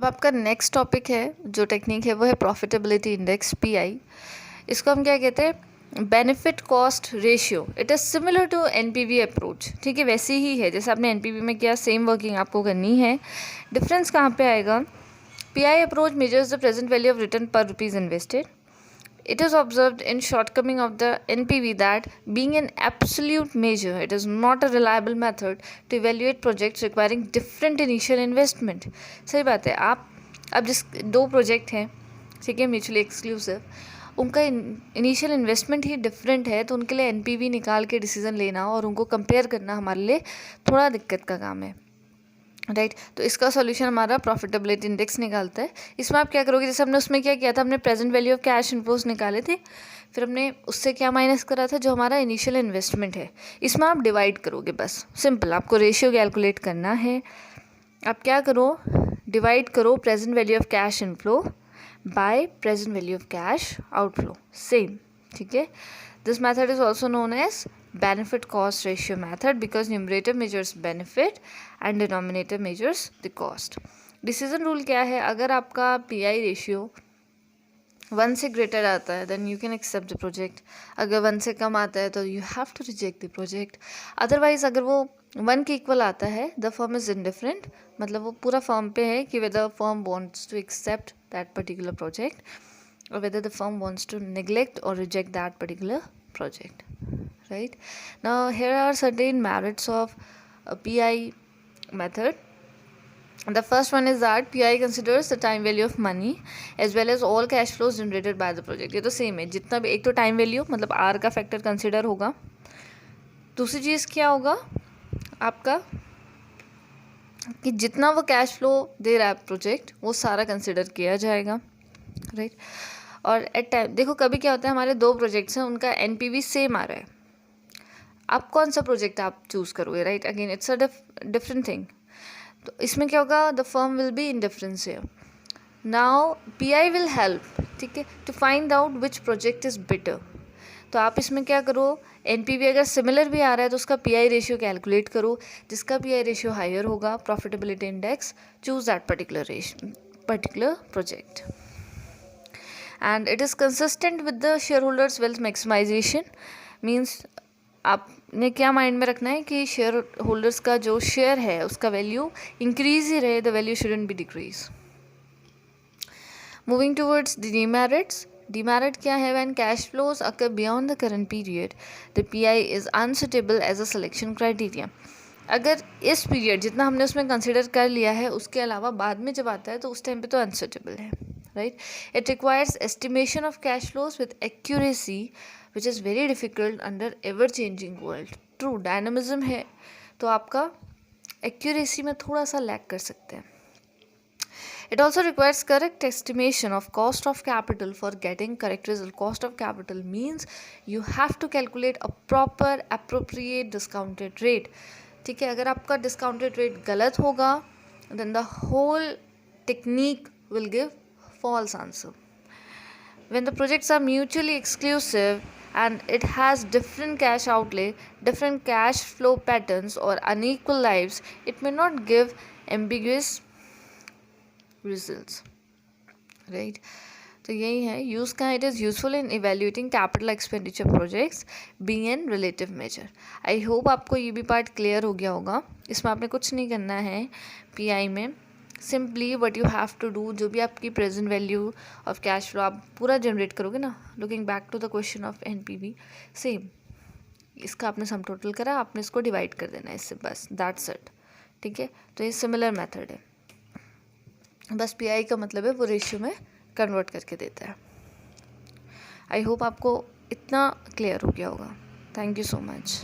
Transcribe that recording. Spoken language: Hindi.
अब आपका नेक्स्ट टॉपिक है, जो टेक्निक है वो है प्रॉफिटेबिलिटी इंडेक्स पीआई। इसको हम क्या कहते हैं, benefit cost ratio. It is similar to NPV approach. ठीक है, वैसी ही है जैसे आपने एनपीवी में किया, सेम वर्किंग आपको करनी है। डिफरेंस कहाँ पे आएगा, PI approach measures the present value of return पर rupees invested. It is observed in shortcoming of the NPV that being an absolute measure, it is not a reliable method to evaluate projects requiring different initial investment. सही बात है। आप अब जिस दो प्रोजेक्ट हैं, ठीक है, म्यूचुअली एक्सक्लूसिव, उनका इनिशियल इन्वेस्टमेंट ही डिफरेंट है, तो उनके लिए एनपीवी निकाल के डिसीजन लेना और उनको कंपेयर करना हमारे लिए थोड़ा दिक्कत का काम है, राइट। तो इसका सॉल्यूशन हमारा प्रॉफिटेबिलिटी इंडेक्स निकालता है। इसमें आप क्या करोगे, जैसे हमने उसमें क्या किया था, हमने present value of cash inflows निकाले थे, फिर हमने उससे क्या माइनस करा था, जो हमारा इनिशियल इन्वेस्टमेंट है। इसमें आप डिवाइड करोगे, बस सिंपल, आपको रेशियो कैलकुलेट करना है। आप क्या करो, डिवाइड करो present value of cash inflow by present value of cash outflow, same, ठीक है। This method is also known as benefit cost ratio method because numerator measures benefit and denominator measures the cost. Decision rule क्या है, अगर आपका PI रेशियो 1 से ग्रेटर आता है then you can accept the project. अगर 1 से कम आता है तो you have to reject the project. Otherwise अगर वो 1 के इक्वल आता है the firm is indifferent, मतलब वो पूरा फर्म पे है कि whether firm wants to accept that particular project or whether the firm wants to neglect or reject that particular project. Right, now here are certain merits of a PI method. The first one is that PI considers the time value of money as well as all cash flows generated by the project. ये तो सेम है, जितना भी, एक तो टाइम वैल्यू मतलब R का फैक्टर कंसिडर होगा, दूसरी चीज़ क्या होगा आपका कि जितना वो कैश फ्लो दे रहा है प्रोजेक्ट वो सारा कंसिडर किया जाएगा, राइट। और एट टाइम देखो, कभी क्या होता है, हमारे दो प्रोजेक्ट्स हैं, उनका एनपीवी सेम आ रहा है, आप कौन सा प्रोजेक्ट आप चूज़ करोगे, right. Again it's a different thing. तो इसमें क्या होगा, the firm will be in difference here. Now PI will help, ठीक है, to find out which project is better. तो आप इसमें क्या करो, एनपीवी अगर सिमिलर भी आ रहा है तो उसका पीआई रेशियो कैलकुलेट करो, जिसका पीआई रेशियो हायर होगा, profitability index, choose that particular project. And it is consistent with the share holders wealth maximization. Means आपने क्या माइंड में रखना है कि शेयर होल्डर्स का जो शेयर है उसका वैल्यू इंक्रीज ही रहे, the value shouldn't be decrease. Moving towards the demerits. Demerit क्या है, when cash flows occur beyond the current period the PI is unsuitable as a selection criteria. अगर इस पीरियड जितना हमने उसमें कंसिडर कर लिया है उसके अलावा बाद में जब आता है तो उस टाइम पे तो अनसुटेबल है, right. It requires estimation of cash flows with accuracy which is very difficult under ever changing world. True, dynamism है तो आपका accuracy में थोड़ा सा लैग कर सकते हैं. It also requires correct estimation of cost of capital for getting correct result. Cost of capital means you have to calculate a proper appropriate discounted rate. ठीक है, अगर आपका discounted rate गलत होगा then the whole technique will give false answer. When the projects are mutually exclusive and it has different cash outlay, different cash flow patterns or unequal lives, it may not give ambiguous results, right. तो यही है यूज़ का, it is useful in evaluating capital expenditure projects being an relative major. I hope आपको ये भी पार्ट क्लियर हो गया होगा। इसमें आपने कुछ नहीं करना है पीआई में, simply what you have to do, जो भी आपकी present value of cash flow आप पूरा जनरेट करोगे ना, looking back to the question of NPV, same इसका आपने सम टोटल करा, आपने इसको डिवाइड कर देना है इससे, बस दैट्स इट, ठीक है। तो ये सिमिलर मेथड है, बस पीआई का मतलब है वो रेशियो में कन्वर्ट करके देता है। आई होप आपको इतना क्लियर हो गया होगा। Thank you so much.